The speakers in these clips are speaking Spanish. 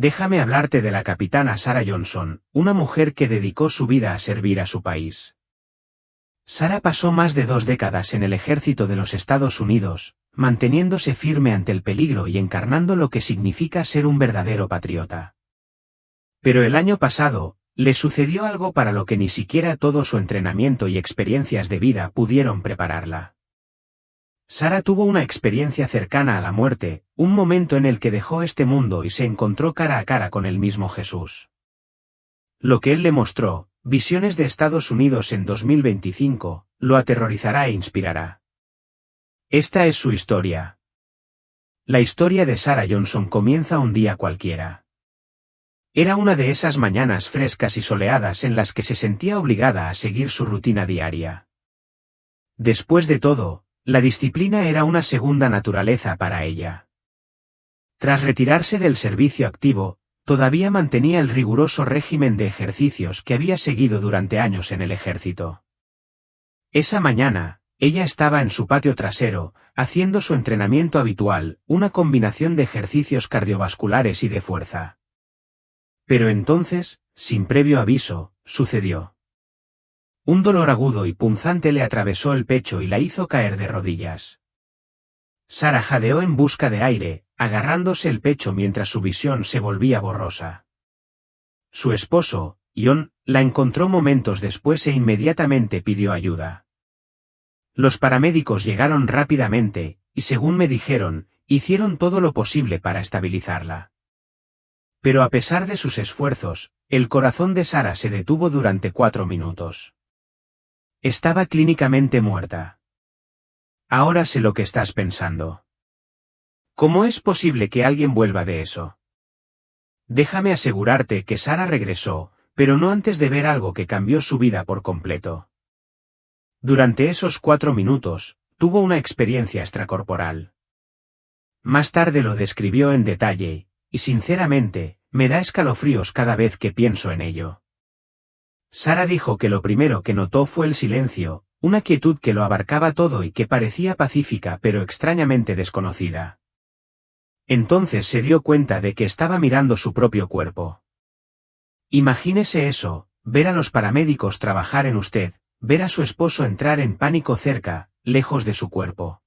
déjame hablarte de la capitana Sarah Johnson, una mujer que dedicó su vida a servir a su país. Sarah pasó más de 2 décadas en el ejército de los Estados Unidos, manteniéndose firme ante el peligro y encarnando lo que significa ser un verdadero patriota. Pero el año pasado, le sucedió algo para lo que ni siquiera todo su entrenamiento y experiencias de vida pudieron prepararla. Sarah tuvo una experiencia cercana a la muerte, un momento en el que dejó este mundo y se encontró cara a cara con el mismo Jesús. Lo que él le mostró, Visiones de Estados Unidos en 2025, lo aterrorizará e inspirará. Esta es su historia. La historia de Sarah Johnson comienza un día cualquiera. Era una de esas mañanas frescas y soleadas en las que se sentía obligada a seguir su rutina diaria. Después de todo, la disciplina era una segunda naturaleza para ella. Tras retirarse del servicio activo, todavía mantenía el riguroso régimen de ejercicios que había seguido durante años en el ejército. Esa mañana, ella estaba en su patio trasero, haciendo su entrenamiento habitual, una combinación de ejercicios cardiovasculares y de fuerza. Pero entonces, sin previo aviso, sucedió. Un dolor agudo y punzante le atravesó el pecho y la hizo caer de rodillas. Sarah jadeó en busca de aire, agarrándose el pecho mientras su visión se volvía borrosa. Su esposo, John, la encontró momentos después e inmediatamente pidió ayuda. Los paramédicos llegaron rápidamente, y según me dijeron, hicieron todo lo posible para estabilizarla. Pero a pesar de sus esfuerzos, el corazón de Sarah se detuvo durante 4 minutos. Estaba clínicamente muerta. Ahora sé lo que estás pensando. ¿Cómo es posible que alguien vuelva de eso? Déjame asegurarte que Sarah regresó, pero no antes de ver algo que cambió su vida por completo. Durante esos 4 minutos, tuvo una experiencia extracorporal. Más tarde lo describió en detalle, y sinceramente, me da escalofríos cada vez que pienso en ello. Sarah dijo que lo primero que notó fue el silencio, una quietud que lo abarcaba todo y que parecía pacífica pero extrañamente desconocida. Entonces se dio cuenta de que estaba mirando su propio cuerpo. Imagínese eso, ver a los paramédicos trabajar en usted, ver a su esposo entrar en pánico cerca, lejos de su cuerpo.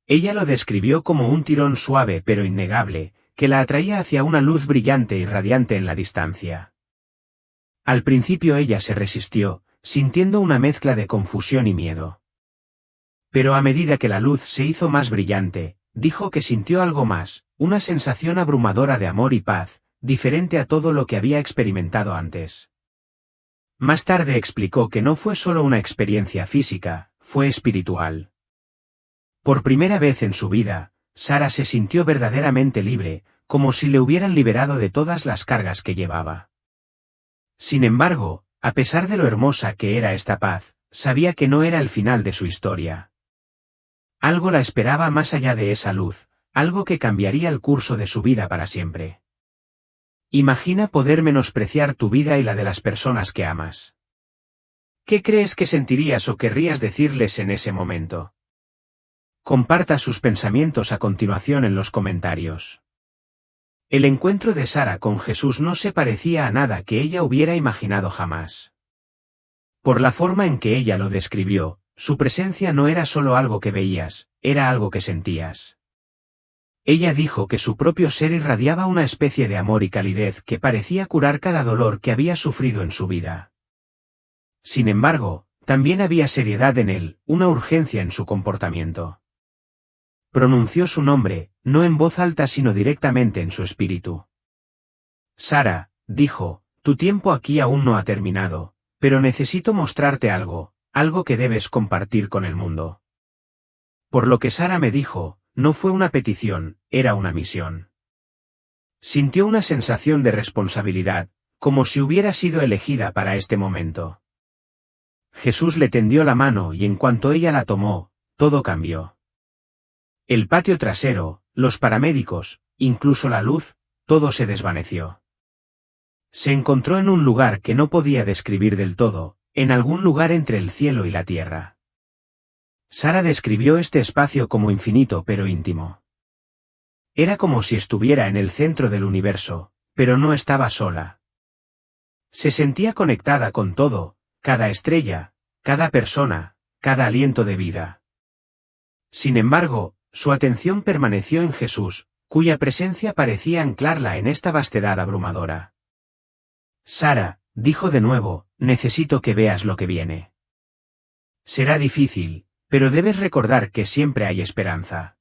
Ella lo describió como un tirón suave pero innegable, que la atraía hacia una luz brillante y radiante en la distancia. Al principio ella se resistió, sintiendo una mezcla de confusión y miedo. Pero a medida que la luz se hizo más brillante, dijo que sintió algo más, una sensación abrumadora de amor y paz, diferente a todo lo que había experimentado antes. Más tarde explicó que no fue solo una experiencia física, fue espiritual. Por primera vez en su vida, Sarah se sintió verdaderamente libre, como si le hubieran liberado de todas las cargas que llevaba. Sin embargo, a pesar de lo hermosa que era esta paz, sabía que no era el final de su historia. Algo la esperaba más allá de esa luz, algo que cambiaría el curso de su vida para siempre. Imagina poder menospreciar tu vida y la de las personas que amas. ¿Qué crees que sentirías o querrías decirles en ese momento? Comparta sus pensamientos a continuación en los comentarios. El encuentro de Sarah con Jesús no se parecía a nada que ella hubiera imaginado jamás. Por la forma en que ella lo describió, su presencia no era solo algo que veías, era algo que sentías. Ella dijo que su propio ser irradiaba una especie de amor y calidez que parecía curar cada dolor que había sufrido en su vida. Sin embargo, también había seriedad en él, una urgencia en su comportamiento. Pronunció su nombre, no en voz alta sino directamente en su espíritu. Sarah, dijo, tu tiempo aquí aún no ha terminado, pero necesito mostrarte algo, algo que debes compartir con el mundo. Por lo que Sarah me dijo, no fue una petición, era una misión. Sintió una sensación de responsabilidad, como si hubiera sido elegida para este momento. Jesús le tendió la mano y en cuanto ella la tomó, todo cambió. El patio trasero, los paramédicos, incluso la luz, todo se desvaneció. Se encontró en un lugar que no podía describir del todo, en algún lugar entre el cielo y la tierra. Sarah describió este espacio como infinito pero íntimo. Era como si estuviera en el centro del universo, pero no estaba sola. Se sentía conectada con todo, cada estrella, cada persona, cada aliento de vida. Sin embargo, su atención permaneció en Jesús, cuya presencia parecía anclarla en esta vastedad abrumadora. Sara, dijo de nuevo, necesito que veas lo que viene. Será difícil, pero debes recordar que siempre hay esperanza.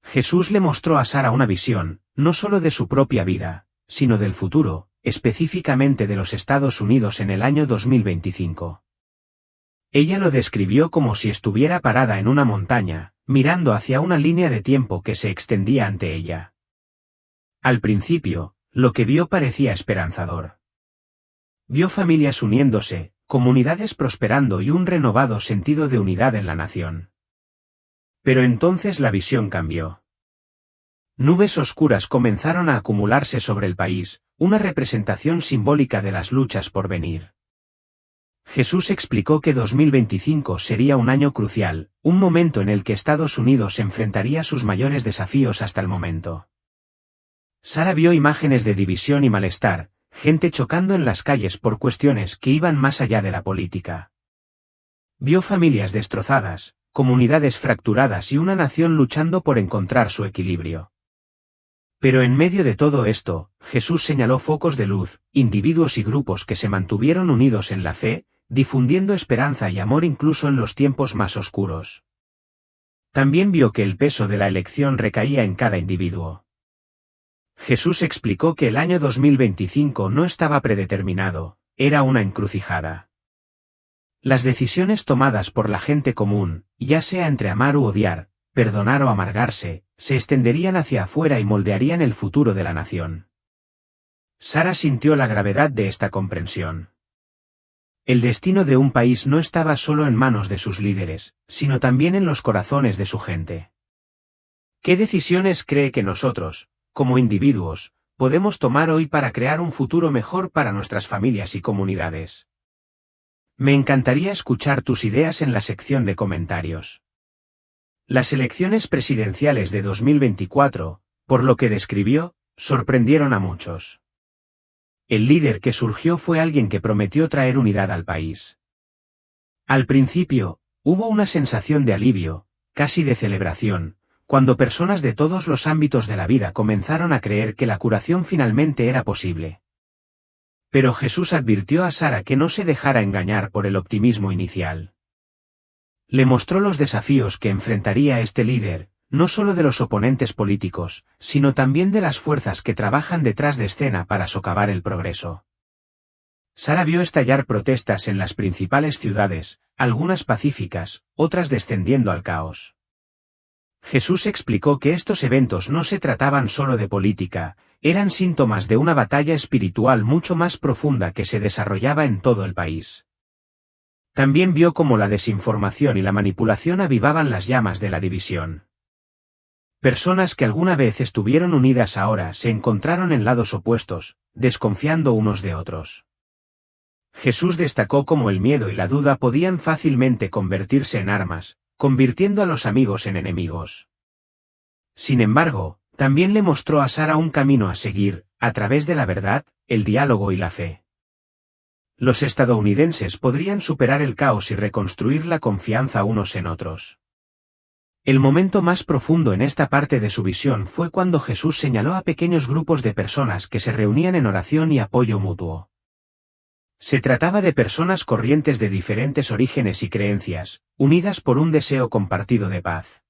Jesús le mostró a Sara una visión, no solo de su propia vida, sino del futuro, específicamente de los Estados Unidos en el año 2025. Ella lo describió como si estuviera parada en una montaña, mirando hacia una línea de tiempo que se extendía ante ella. Al principio, lo que vio parecía esperanzador. Vio familias uniéndose, comunidades prosperando y un renovado sentido de unidad en la nación. Pero entonces la visión cambió. Nubes oscuras comenzaron a acumularse sobre el país, una representación simbólica de las luchas por venir. Jesús explicó que 2025 sería un año crucial, un momento en el que Estados Unidos enfrentaría sus mayores desafíos hasta el momento. Sara vio imágenes de división y malestar, gente chocando en las calles por cuestiones que iban más allá de la política. Vio familias destrozadas, comunidades fracturadas y una nación luchando por encontrar su equilibrio. Pero en medio de todo esto, Jesús señaló focos de luz, individuos y grupos que se mantuvieron unidos en la fe, difundiendo esperanza y amor incluso en los tiempos más oscuros. También vio que el peso de la elección recaía en cada individuo. Jesús explicó que el año 2025 no estaba predeterminado, era una encrucijada. Las decisiones tomadas por la gente común, ya sea entre amar u odiar, perdonar o amargarse, se extenderían hacia afuera y moldearían el futuro de la nación. Sara sintió la gravedad de esta comprensión. El destino de un país no estaba solo en manos de sus líderes, sino también en los corazones de su gente. ¿Qué decisiones cree que nosotros, como individuos, podemos tomar hoy para crear un futuro mejor para nuestras familias y comunidades? Me encantaría escuchar tus ideas en la sección de comentarios. Las elecciones presidenciales de 2024, por lo que describió, sorprendieron a muchos. El líder que surgió fue alguien que prometió traer unidad al país. Al principio, hubo una sensación de alivio, casi de celebración, cuando personas de todos los ámbitos de la vida comenzaron a creer que la curación finalmente era posible. Pero Jesús advirtió a Sara que no se dejara engañar por el optimismo inicial. Le mostró los desafíos que enfrentaría este líder, no solo de los oponentes políticos, sino también de las fuerzas que trabajan detrás de escena para socavar el progreso. Sara vio estallar protestas en las principales ciudades, algunas pacíficas, otras descendiendo al caos. Jesús explicó que estos eventos no se trataban solo de política, eran síntomas de una batalla espiritual mucho más profunda que se desarrollaba en todo el país. También vio cómo la desinformación y la manipulación avivaban las llamas de la división. Personas que alguna vez estuvieron unidas ahora se encontraron en lados opuestos, desconfiando unos de otros. Jesús destacó cómo el miedo y la duda podían fácilmente convertirse en armas, convirtiendo a los amigos en enemigos. Sin embargo, también le mostró a Sara un camino a seguir, a través de la verdad, el diálogo y la fe. Los estadounidenses podrían superar el caos y reconstruir la confianza unos en otros. El momento más profundo en esta parte de su visión fue cuando Jesús señaló a pequeños grupos de personas que se reunían en oración y apoyo mutuo. Se trataba de personas corrientes de diferentes orígenes y creencias, unidas por un deseo compartido de paz.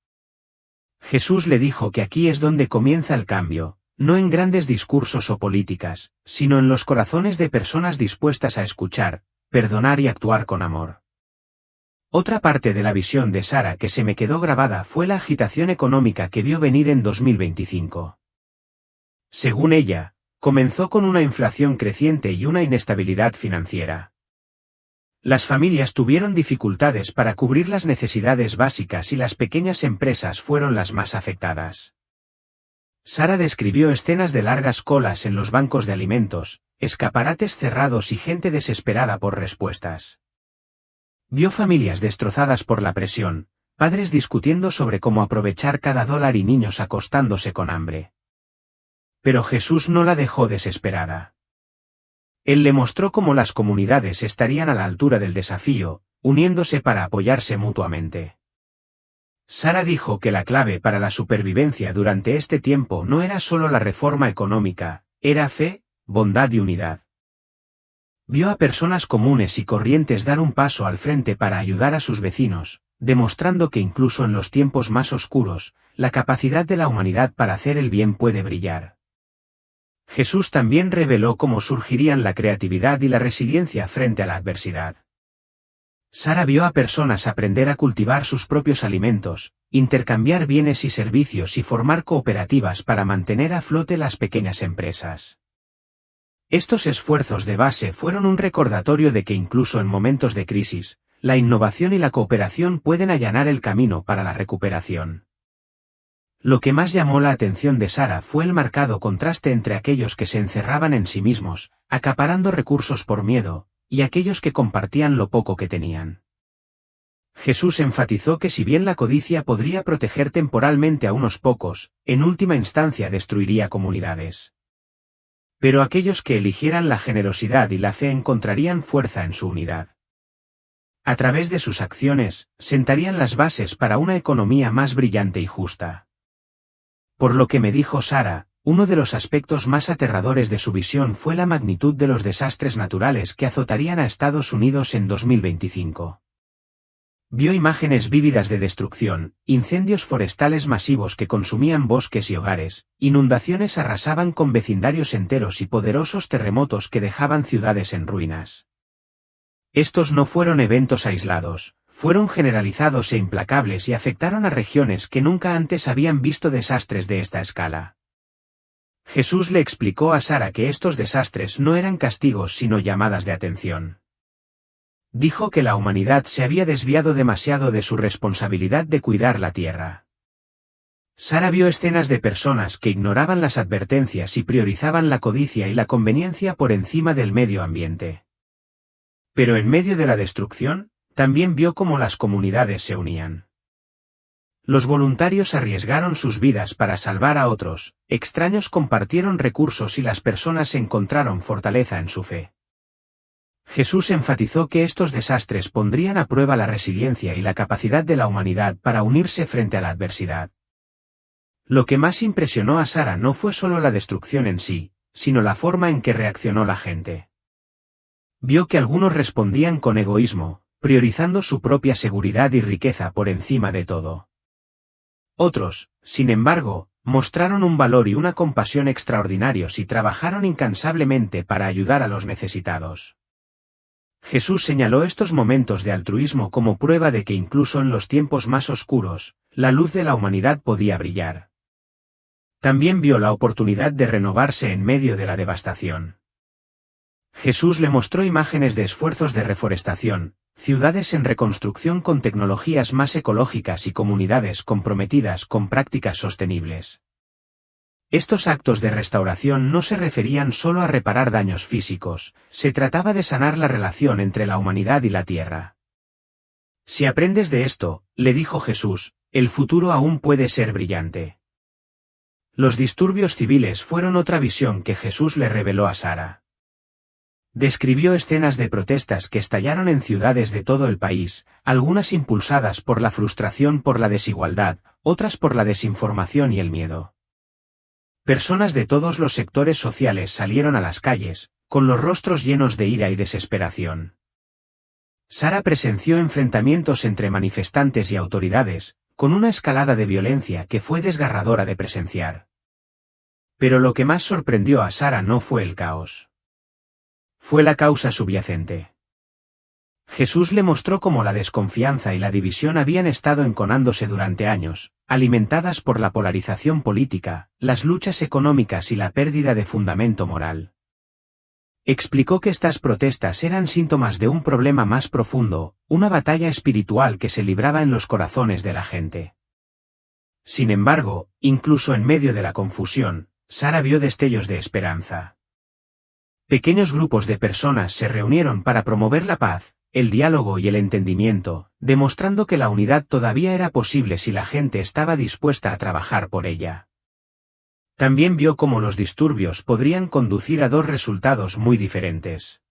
Jesús le dijo que aquí es donde comienza el cambio, no en grandes discursos o políticas, sino en los corazones de personas dispuestas a escuchar, perdonar y actuar con amor. Otra parte de la visión de Sara que se me quedó grabada fue la agitación económica que vio venir en 2025. Según ella, comenzó con una inflación creciente y una inestabilidad financiera. Las familias tuvieron dificultades para cubrir las necesidades básicas y las pequeñas empresas fueron las más afectadas. Sara describió escenas de largas colas en los bancos de alimentos, escaparates cerrados y gente desesperada por respuestas. Vio familias destrozadas por la presión, padres discutiendo sobre cómo aprovechar cada dólar y niños acostándose con hambre. Pero Jesús no la dejó desesperada. Él le mostró cómo las comunidades estarían a la altura del desafío, uniéndose para apoyarse mutuamente. Sara dijo que la clave para la supervivencia durante este tiempo no era solo la reforma económica, era fe, bondad y unidad. Vio a personas comunes y corrientes dar un paso al frente para ayudar a sus vecinos, demostrando que incluso en los tiempos más oscuros, la capacidad de la humanidad para hacer el bien puede brillar. Jesús también reveló cómo surgirían la creatividad y la resiliencia frente a la adversidad. Sara vio a personas aprender a cultivar sus propios alimentos, intercambiar bienes y servicios y formar cooperativas para mantener a flote las pequeñas empresas. Estos esfuerzos de base fueron un recordatorio de que incluso en momentos de crisis, la innovación y la cooperación pueden allanar el camino para la recuperación. Lo que más llamó la atención de Sara fue el marcado contraste entre aquellos que se encerraban en sí mismos, acaparando recursos por miedo, y aquellos que compartían lo poco que tenían. Jesús enfatizó que si bien la codicia podría proteger temporalmente a unos pocos, en última instancia destruiría comunidades. Pero aquellos que eligieran la generosidad y la fe encontrarían fuerza en su unidad. A través de sus acciones, sentarían las bases para una economía más brillante y justa. Por lo que me dijo Sara, uno de los aspectos más aterradores de su visión fue la magnitud de los desastres naturales que azotarían a Estados Unidos en 2025. Vio imágenes vívidas de destrucción, incendios forestales masivos que consumían bosques y hogares, inundaciones arrasaban con vecindarios enteros y poderosos terremotos que dejaban ciudades en ruinas. Estos no fueron eventos aislados, fueron generalizados e implacables y afectaron a regiones que nunca antes habían visto desastres de esta escala. Jesús le explicó a Sara que estos desastres no eran castigos sino llamadas de atención. Dijo que la humanidad se había desviado demasiado de su responsabilidad de cuidar la tierra. Sara vio escenas de personas que ignoraban las advertencias y priorizaban la codicia y la conveniencia por encima del medio ambiente. Pero en medio de la destrucción, también vio cómo las comunidades se unían. Los voluntarios arriesgaron sus vidas para salvar a otros, extraños compartieron recursos y las personas encontraron fortaleza en su fe. Jesús enfatizó que estos desastres pondrían a prueba la resiliencia y la capacidad de la humanidad para unirse frente a la adversidad. Lo que más impresionó a Sara no fue solo la destrucción en sí, sino la forma en que reaccionó la gente. Vio que algunos respondían con egoísmo, priorizando su propia seguridad y riqueza por encima de todo. Otros, sin embargo, mostraron un valor y una compasión extraordinarios y trabajaron incansablemente para ayudar a los necesitados. Jesús señaló estos momentos de altruismo como prueba de que incluso en los tiempos más oscuros, la luz de la humanidad podía brillar. También vio la oportunidad de renovarse en medio de la devastación. Jesús le mostró imágenes de esfuerzos de reforestación, ciudades en reconstrucción con tecnologías más ecológicas y comunidades comprometidas con prácticas sostenibles. Estos actos de restauración no se referían solo a reparar daños físicos, se trataba de sanar la relación entre la humanidad y la tierra. Si aprendes de esto, le dijo Jesús, el futuro aún puede ser brillante. Los disturbios civiles fueron otra visión que Jesús le reveló a Sara. Describió escenas de protestas que estallaron en ciudades de todo el país, algunas impulsadas por la frustración por la desigualdad, otras por la desinformación y el miedo. Personas de todos los sectores sociales salieron a las calles, con los rostros llenos de ira y desesperación. Sara presenció enfrentamientos entre manifestantes y autoridades, con una escalada de violencia que fue desgarradora de presenciar. Pero lo que más sorprendió a Sara no fue el caos. Fue la causa subyacente. Jesús le mostró cómo la desconfianza y la división habían estado enconándose durante años, alimentadas por la polarización política, las luchas económicas y la pérdida de fundamento moral. Explicó que estas protestas eran síntomas de un problema más profundo, una batalla espiritual que se libraba en los corazones de la gente. Sin embargo, incluso en medio de la confusión, Sara vio destellos de esperanza. Pequeños grupos de personas se reunieron para promover la paz, el diálogo y el entendimiento, demostrando que la unidad todavía era posible si la gente estaba dispuesta a trabajar por ella. También vio cómo los disturbios podrían conducir a dos resultados muy diferentes.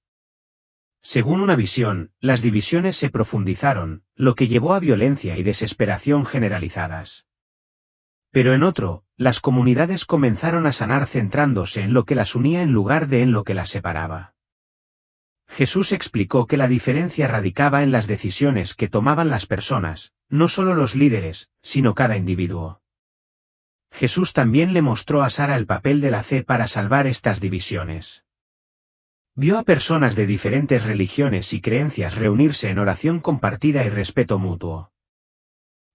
Según una visión, las divisiones se profundizaron, lo que llevó a violencia y desesperación generalizadas. Pero en otro, las comunidades comenzaron a sanar centrándose en lo que las unía en lugar de en lo que las separaba. Jesús explicó que la diferencia radicaba en las decisiones que tomaban las personas, no solo los líderes, sino cada individuo. Jesús también le mostró a Sara el papel de la fe para salvar estas divisiones. Vio a personas de diferentes religiones y creencias reunirse en oración compartida y respeto mutuo.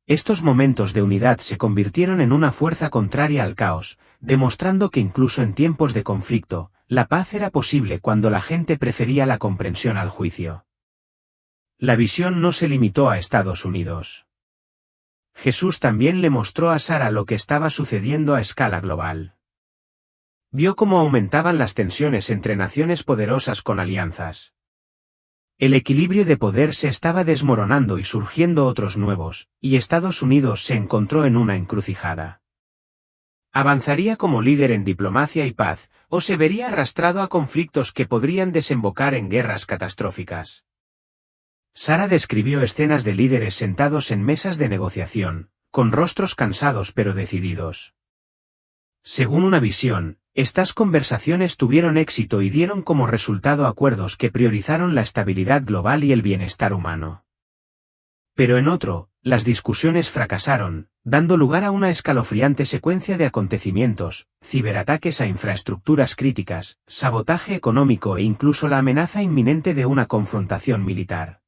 Estos momentos de unidad se convirtieron en una fuerza contraria al caos, demostrando que incluso en tiempos de conflicto, la paz era posible cuando la gente prefería la comprensión al juicio. La visión no se limitó a Estados Unidos. Jesús también le mostró a Sara lo que estaba sucediendo a escala global. Vio cómo aumentaban las tensiones entre naciones poderosas con alianzas. El equilibrio de poder se estaba desmoronando y surgiendo otros nuevos, y Estados Unidos se encontró en una encrucijada. ¿Avanzaría como líder en diplomacia y paz, o se vería arrastrado a conflictos que podrían desembocar en guerras catastróficas? Sara describió escenas de líderes sentados en mesas de negociación, con rostros cansados pero decididos. Según una visión, estas conversaciones tuvieron éxito y dieron como resultado acuerdos que priorizaron la estabilidad global y el bienestar humano. Pero en otro, las discusiones fracasaron, dando lugar a una escalofriante secuencia de acontecimientos, ciberataques a infraestructuras críticas, sabotaje económico e incluso la amenaza inminente de una confrontación militar.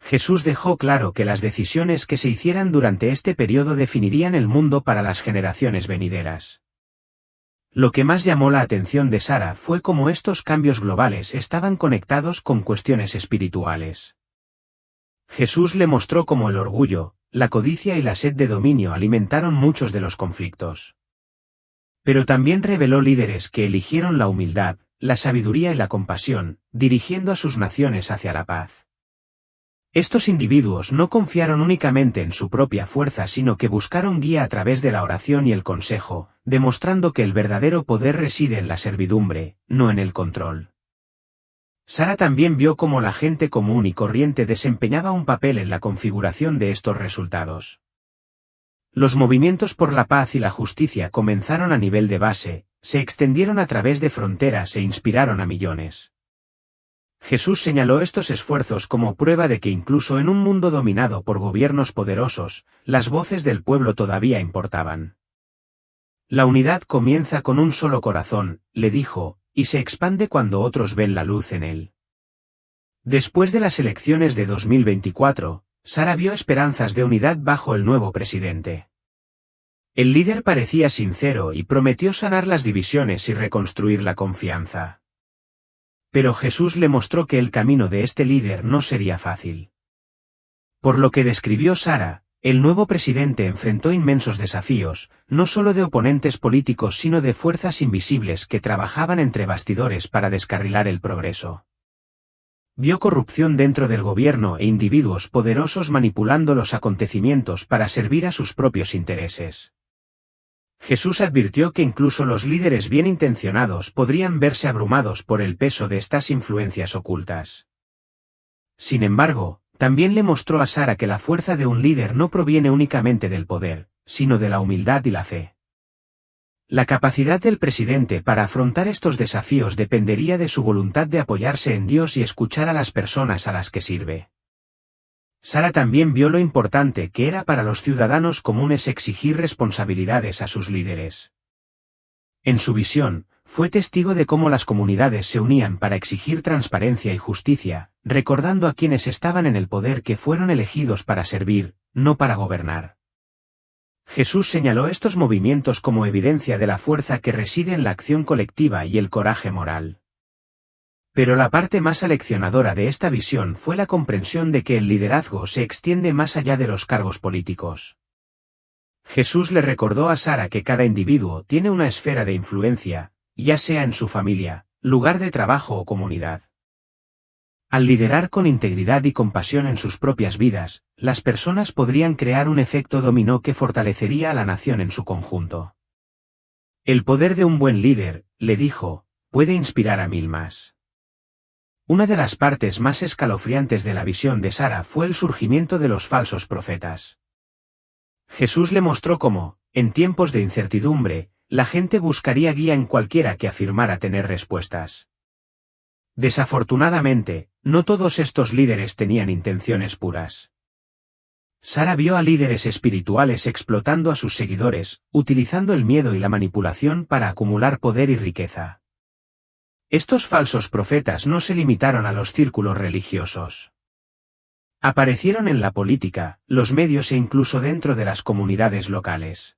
Jesús dejó claro que las decisiones que se hicieran durante este periodo definirían el mundo para las generaciones venideras. Lo que más llamó la atención de Sara fue cómo estos cambios globales estaban conectados con cuestiones espirituales. Jesús le mostró cómo el orgullo, la codicia y la sed de dominio alimentaron muchos de los conflictos. Pero también reveló líderes que eligieron la humildad, la sabiduría y la compasión, dirigiendo a sus naciones hacia la paz. Estos individuos no confiaron únicamente en su propia fuerza sino que buscaron guía a través de la oración y el consejo, demostrando que el verdadero poder reside en la servidumbre, no en el control. Sara también vio cómo la gente común y corriente desempeñaba un papel en la configuración de estos resultados. Los movimientos por la paz y la justicia comenzaron a nivel de base, se extendieron a través de fronteras e inspiraron a millones. Jesús señaló estos esfuerzos como prueba de que incluso en un mundo dominado por gobiernos poderosos, las voces del pueblo todavía importaban. La unidad comienza con un solo corazón, le dijo, y se expande cuando otros ven la luz en él. Después de las elecciones de 2024, Sara vio esperanzas de unidad bajo el nuevo presidente. El líder parecía sincero y prometió sanar las divisiones y reconstruir la confianza. Pero Jesús le mostró que el camino de este líder no sería fácil. Por lo que describió Sara, el nuevo presidente enfrentó inmensos desafíos, no solo de oponentes políticos sino de fuerzas invisibles que trabajaban entre bastidores para descarrilar el progreso. Vio corrupción dentro del gobierno e individuos poderosos manipulando los acontecimientos para servir a sus propios intereses. Jesús advirtió que incluso los líderes bien intencionados podrían verse abrumados por el peso de estas influencias ocultas. Sin embargo, también le mostró a Sara que la fuerza de un líder no proviene únicamente del poder, sino de la humildad y la fe. La capacidad del presidente para afrontar estos desafíos dependería de su voluntad de apoyarse en Dios y escuchar a las personas a las que sirve. Sara también vio lo importante que era para los ciudadanos comunes exigir responsabilidades a sus líderes. En su visión, fue testigo de cómo las comunidades se unían para exigir transparencia y justicia, recordando a quienes estaban en el poder que fueron elegidos para servir, no para gobernar. Jesús señaló estos movimientos como evidencia de la fuerza que reside en la acción colectiva y el coraje moral. Pero la parte más aleccionadora de esta visión fue la comprensión de que el liderazgo se extiende más allá de los cargos políticos. Jesús le recordó a Sara que cada individuo tiene una esfera de influencia, ya sea en su familia, lugar de trabajo o comunidad. Al liderar con integridad y compasión en sus propias vidas, las personas podrían crear un efecto dominó que fortalecería a la nación en su conjunto. El poder de un buen líder, le dijo, puede inspirar a 1000 más. Una de las partes más escalofriantes de la visión de Sara fue el surgimiento de los falsos profetas. Jesús le mostró cómo, en tiempos de incertidumbre, la gente buscaría guía en cualquiera que afirmara tener respuestas. Desafortunadamente, no todos estos líderes tenían intenciones puras. Sara vio a líderes espirituales explotando a sus seguidores, utilizando el miedo y la manipulación para acumular poder y riqueza. Estos falsos profetas no se limitaron a los círculos religiosos. Aparecieron en la política, los medios e incluso dentro de las comunidades locales.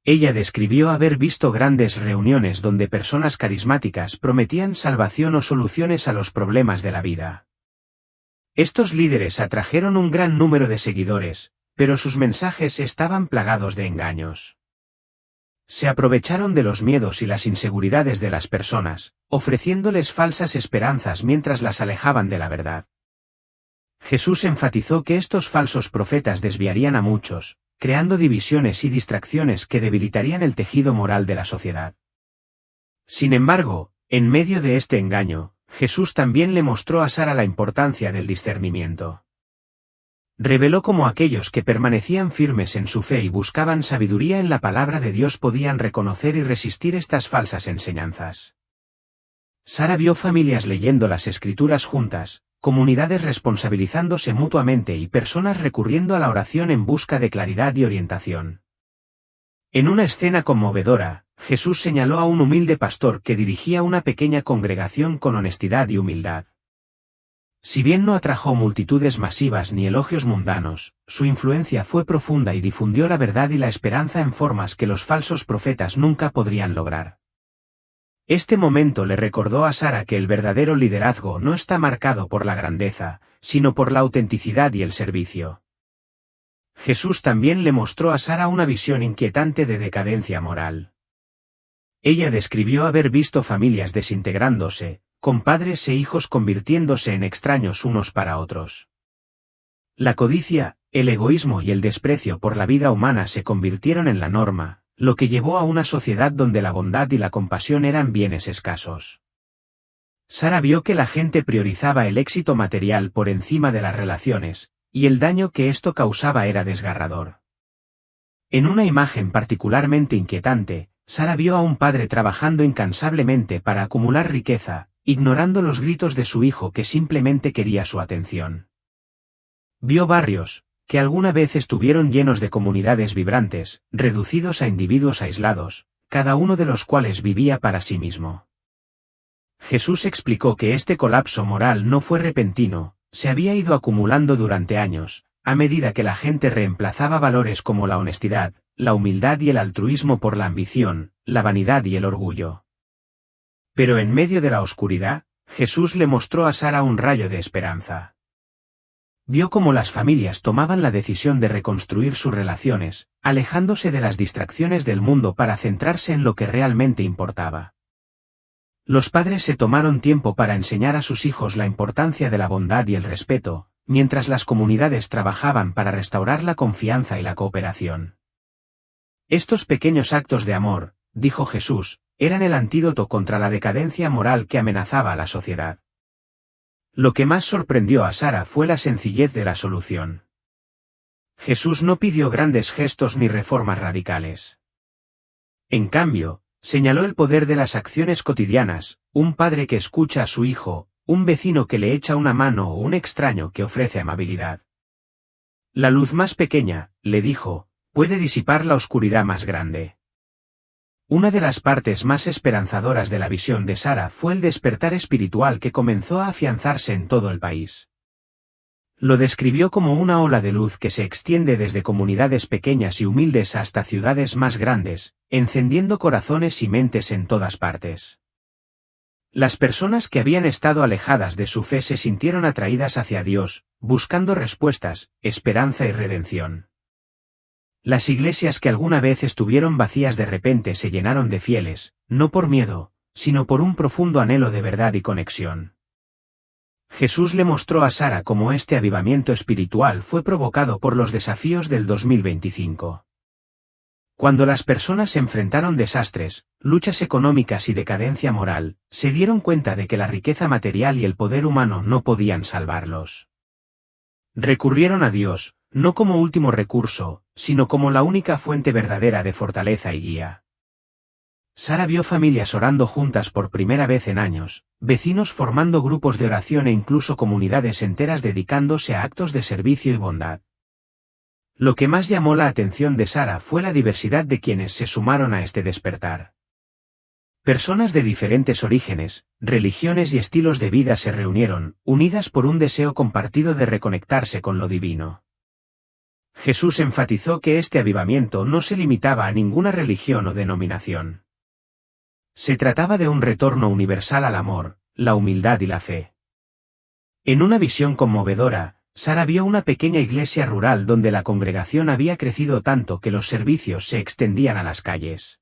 Ella describió haber visto grandes reuniones donde personas carismáticas prometían salvación o soluciones a los problemas de la vida. Estos líderes atrajeron un gran número de seguidores, pero sus mensajes estaban plagados de engaños. Se aprovecharon de los miedos y las inseguridades de las personas, ofreciéndoles falsas esperanzas mientras las alejaban de la verdad. Jesús enfatizó que estos falsos profetas desviarían a muchos, creando divisiones y distracciones que debilitarían el tejido moral de la sociedad. Sin embargo, en medio de este engaño, Jesús también le mostró a Sara la importancia del discernimiento. Reveló cómo aquellos que permanecían firmes en su fe y buscaban sabiduría en la palabra de Dios podían reconocer y resistir estas falsas enseñanzas. Sara vio familias leyendo las Escrituras juntas, comunidades responsabilizándose mutuamente y personas recurriendo a la oración en busca de claridad y orientación. En una escena conmovedora, Jesús señaló a un humilde pastor que dirigía una pequeña congregación con honestidad y humildad. Si bien no atrajo multitudes masivas ni elogios mundanos, su influencia fue profunda y difundió la verdad y la esperanza en formas que los falsos profetas nunca podrían lograr. Este momento le recordó a Sara que el verdadero liderazgo no está marcado por la grandeza, sino por la autenticidad y el servicio. Jesús también le mostró a Sara una visión inquietante de decadencia moral. Ella describió haber visto familias desintegrándose, con padres e hijos convirtiéndose en extraños unos para otros. La codicia, el egoísmo y el desprecio por la vida humana se convirtieron en la norma, lo que llevó a una sociedad donde la bondad y la compasión eran bienes escasos. Sara vio que la gente priorizaba el éxito material por encima de las relaciones, y el daño que esto causaba era desgarrador. En una imagen particularmente inquietante, Sara vio a un padre trabajando incansablemente para acumular riqueza, ignorando los gritos de su hijo que simplemente quería su atención. Vio barrios, que alguna vez estuvieron llenos de comunidades vibrantes, reducidos a individuos aislados, cada uno de los cuales vivía para sí mismo. Jesús explicó que este colapso moral no fue repentino, se había ido acumulando durante años, a medida que la gente reemplazaba valores como la honestidad, la humildad y el altruismo por la ambición, la vanidad y el orgullo. Pero en medio de la oscuridad, Jesús le mostró a Sara un rayo de esperanza. Vio cómo las familias tomaban la decisión de reconstruir sus relaciones, alejándose de las distracciones del mundo para centrarse en lo que realmente importaba. Los padres se tomaron tiempo para enseñar a sus hijos la importancia de la bondad y el respeto, mientras las comunidades trabajaban para restaurar la confianza y la cooperación. Estos pequeños actos de amor, dijo Jesús, eran el antídoto contra la decadencia moral que amenazaba a la sociedad. Lo que más sorprendió a Sara fue la sencillez de la solución. Jesús no pidió grandes gestos ni reformas radicales. En cambio, señaló el poder de las acciones cotidianas, un padre que escucha a su hijo, un vecino que le echa una mano o un extraño que ofrece amabilidad. La luz más pequeña, le dijo, puede disipar la oscuridad más grande. Una de las partes más esperanzadoras de la visión de Sara fue el despertar espiritual que comenzó a afianzarse en todo el país. Lo describió como una ola de luz que se extiende desde comunidades pequeñas y humildes hasta ciudades más grandes, encendiendo corazones y mentes en todas partes. Las personas que habían estado alejadas de su fe se sintieron atraídas hacia Dios, buscando respuestas, esperanza y redención. Las iglesias que alguna vez estuvieron vacías de repente se llenaron de fieles, no por miedo, sino por un profundo anhelo de verdad y conexión. Jesús le mostró a Sara cómo este avivamiento espiritual fue provocado por los desafíos del 2025. Cuando las personas enfrentaron desastres, luchas económicas y decadencia moral, se dieron cuenta de que la riqueza material y el poder humano no podían salvarlos. Recurrieron a Dios, no como último recurso, sino como la única fuente verdadera de fortaleza y guía. Sara vio familias orando juntas por primera vez en años, vecinos formando grupos de oración e incluso comunidades enteras dedicándose a actos de servicio y bondad. Lo que más llamó la atención de Sara fue la diversidad de quienes se sumaron a este despertar. Personas de diferentes orígenes, religiones y estilos de vida se reunieron, unidas por un deseo compartido de reconectarse con lo divino. Jesús enfatizó que este avivamiento no se limitaba a ninguna religión o denominación. Se trataba de un retorno universal al amor, la humildad y la fe. En una visión conmovedora, Sara vio una pequeña iglesia rural donde la congregación había crecido tanto que los servicios se extendían a las calles.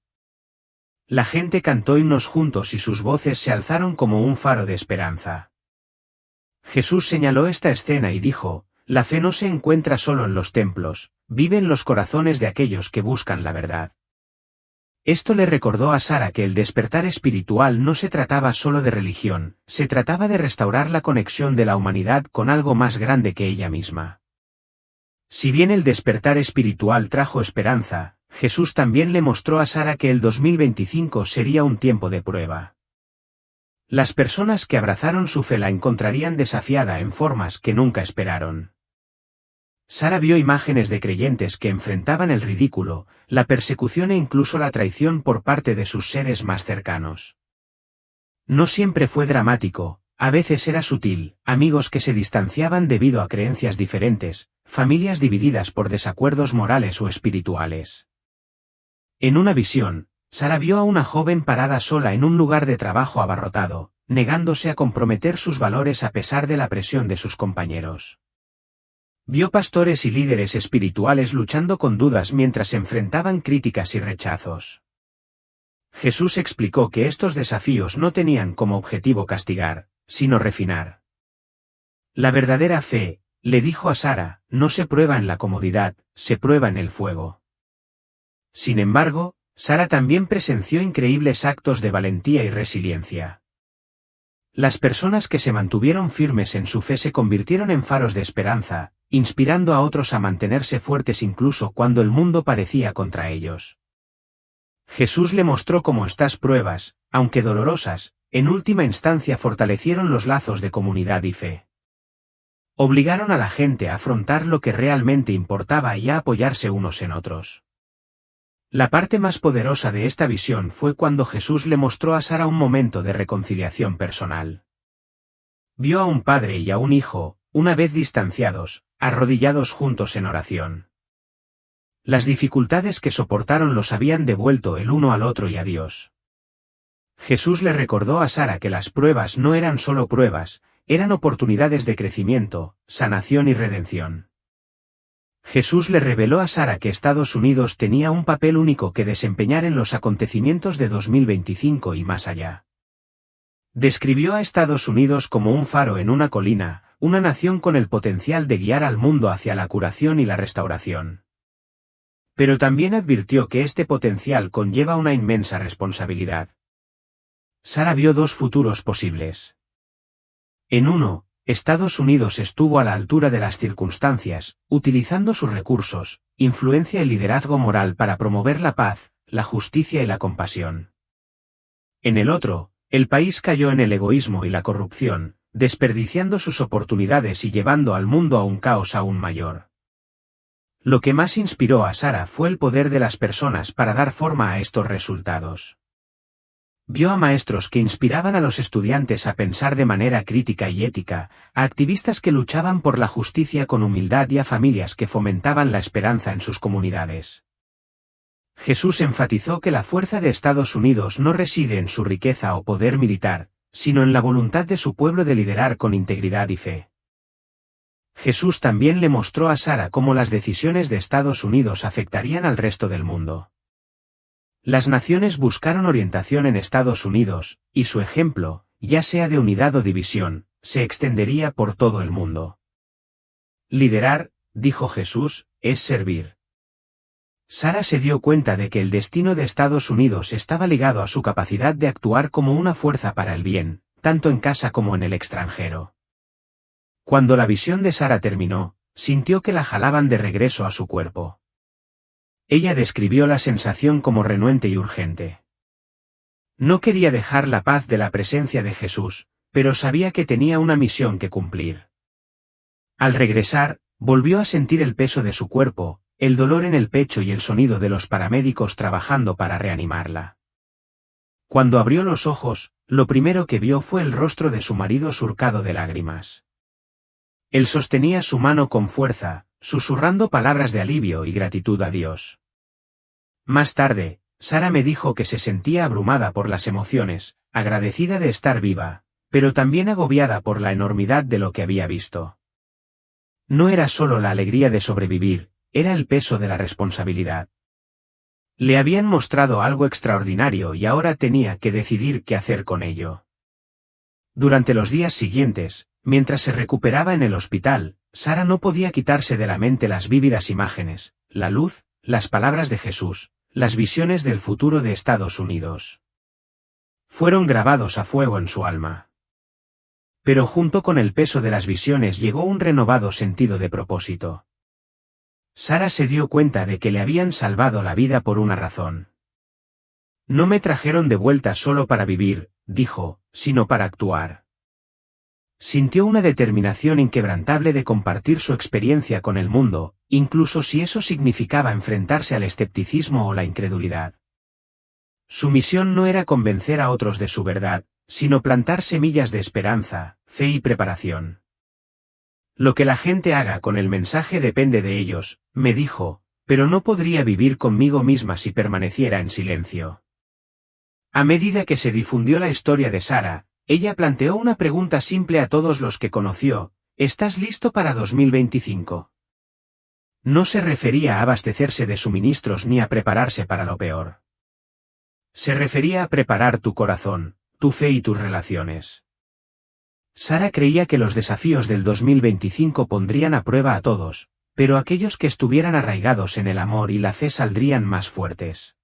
La gente cantó himnos juntos y sus voces se alzaron como un faro de esperanza. Jesús señaló esta escena y dijo: la fe no se encuentra solo en los templos, vive en los corazones de aquellos que buscan la verdad. Esto le recordó a Sara que el despertar espiritual no se trataba solo de religión, se trataba de restaurar la conexión de la humanidad con algo más grande que ella misma. Si bien el despertar espiritual trajo esperanza, Jesús también le mostró a Sara que el 2025 sería un tiempo de prueba. Las personas que abrazaron su fe la encontrarían desafiada en formas que nunca esperaron. Sara vio imágenes de creyentes que enfrentaban el ridículo, la persecución e incluso la traición por parte de sus seres más cercanos. No siempre fue dramático, a veces era sutil, amigos que se distanciaban debido a creencias diferentes, familias divididas por desacuerdos morales o espirituales. En una visión, Sara vio a una joven parada sola en un lugar de trabajo abarrotado, negándose a comprometer sus valores a pesar de la presión de sus compañeros. Vio pastores y líderes espirituales luchando con dudas mientras enfrentaban críticas y rechazos. Jesús explicó que estos desafíos no tenían como objetivo castigar, sino refinar. La verdadera fe, le dijo a Sara, no se prueba en la comodidad, se prueba en el fuego. Sin embargo, Sara también presenció increíbles actos de valentía y resiliencia. Las personas que se mantuvieron firmes en su fe se convirtieron en faros de esperanza, inspirando a otros a mantenerse fuertes incluso cuando el mundo parecía contra ellos. Jesús le mostró cómo estas pruebas, aunque dolorosas, en última instancia fortalecieron los lazos de comunidad y fe. Obligaron a la gente a afrontar lo que realmente importaba y a apoyarse unos en otros. La parte más poderosa de esta visión fue cuando Jesús le mostró a Sara un momento de reconciliación personal. Vio a un padre y a un hijo, una vez distanciados, arrodillados juntos en oración. Las dificultades que soportaron los habían devuelto el uno al otro y a Dios. Jesús le recordó a Sara que las pruebas no eran solo pruebas, eran oportunidades de crecimiento, sanación y redención. Jesús le reveló a Sara que Estados Unidos tenía un papel único que desempeñar en los acontecimientos de 2025 y más allá. Describió a Estados Unidos como un faro en una colina, una nación con el potencial de guiar al mundo hacia la curación y la restauración. Pero también advirtió que este potencial conlleva una inmensa responsabilidad. Sara vio dos futuros posibles. En uno, Estados Unidos estuvo a la altura de las circunstancias, utilizando sus recursos, influencia y liderazgo moral para promover la paz, la justicia y la compasión. En el otro, el país cayó en el egoísmo y la corrupción, desperdiciando sus oportunidades y llevando al mundo a un caos aún mayor. Lo que más inspiró a Sara fue el poder de las personas para dar forma a estos resultados. Vio a maestros que inspiraban a los estudiantes a pensar de manera crítica y ética, a activistas que luchaban por la justicia con humildad y a familias que fomentaban la esperanza en sus comunidades. Jesús enfatizó que la fuerza de Estados Unidos no reside en su riqueza o poder militar, sino en la voluntad de su pueblo de liderar con integridad y fe. Jesús también le mostró a Sara cómo las decisiones de Estados Unidos afectarían al resto del mundo. Las naciones buscaron orientación en Estados Unidos, y su ejemplo, ya sea de unidad o división, se extendería por todo el mundo. Liderar, dijo Jesús, es servir. Sara se dio cuenta de que el destino de Estados Unidos estaba ligado a su capacidad de actuar como una fuerza para el bien, tanto en casa como en el extranjero. Cuando la visión de Sara terminó, sintió que la jalaban de regreso a su cuerpo. Ella describió la sensación como renuente y urgente. No quería dejar la paz de la presencia de Jesús, pero sabía que tenía una misión que cumplir. Al regresar, volvió a sentir el peso de su cuerpo, el dolor en el pecho y el sonido de los paramédicos trabajando para reanimarla. Cuando abrió los ojos, lo primero que vio fue el rostro de su marido surcado de lágrimas. Él sostenía su mano con fuerza, susurrando palabras de alivio y gratitud a Dios. Más tarde, Sara me dijo que se sentía abrumada por las emociones, agradecida de estar viva, pero también agobiada por la enormidad de lo que había visto. No era solo la alegría de sobrevivir, era el peso de la responsabilidad. Le habían mostrado algo extraordinario y ahora tenía que decidir qué hacer con ello. Durante los días siguientes, mientras se recuperaba en el hospital, Sara no podía quitarse de la mente las vívidas imágenes, la luz, las palabras de Jesús, las visiones del futuro de Estados Unidos. Fueron grabados a fuego en su alma. Pero junto con el peso de las visiones llegó un renovado sentido de propósito. Sara se dio cuenta de que le habían salvado la vida por una razón. No me trajeron de vuelta solo para vivir, dijo, sino para actuar. Sintió una determinación inquebrantable de compartir su experiencia con el mundo, incluso si eso significaba enfrentarse al escepticismo o la incredulidad. Su misión no era convencer a otros de su verdad, sino plantar semillas de esperanza, fe y preparación. Lo que la gente haga con el mensaje depende de ellos, me dijo, pero no podría vivir conmigo misma si permaneciera en silencio. A medida que se difundió la historia de Sara, ella planteó una pregunta simple a todos los que conoció: ¿estás listo para 2025? No se refería a abastecerse de suministros ni a prepararse para lo peor. Se refería a preparar tu corazón, tu fe y tus relaciones. Sara creía que los desafíos del 2025 pondrían a prueba a todos, pero aquellos que estuvieran arraigados en el amor y la fe saldrían más fuertes.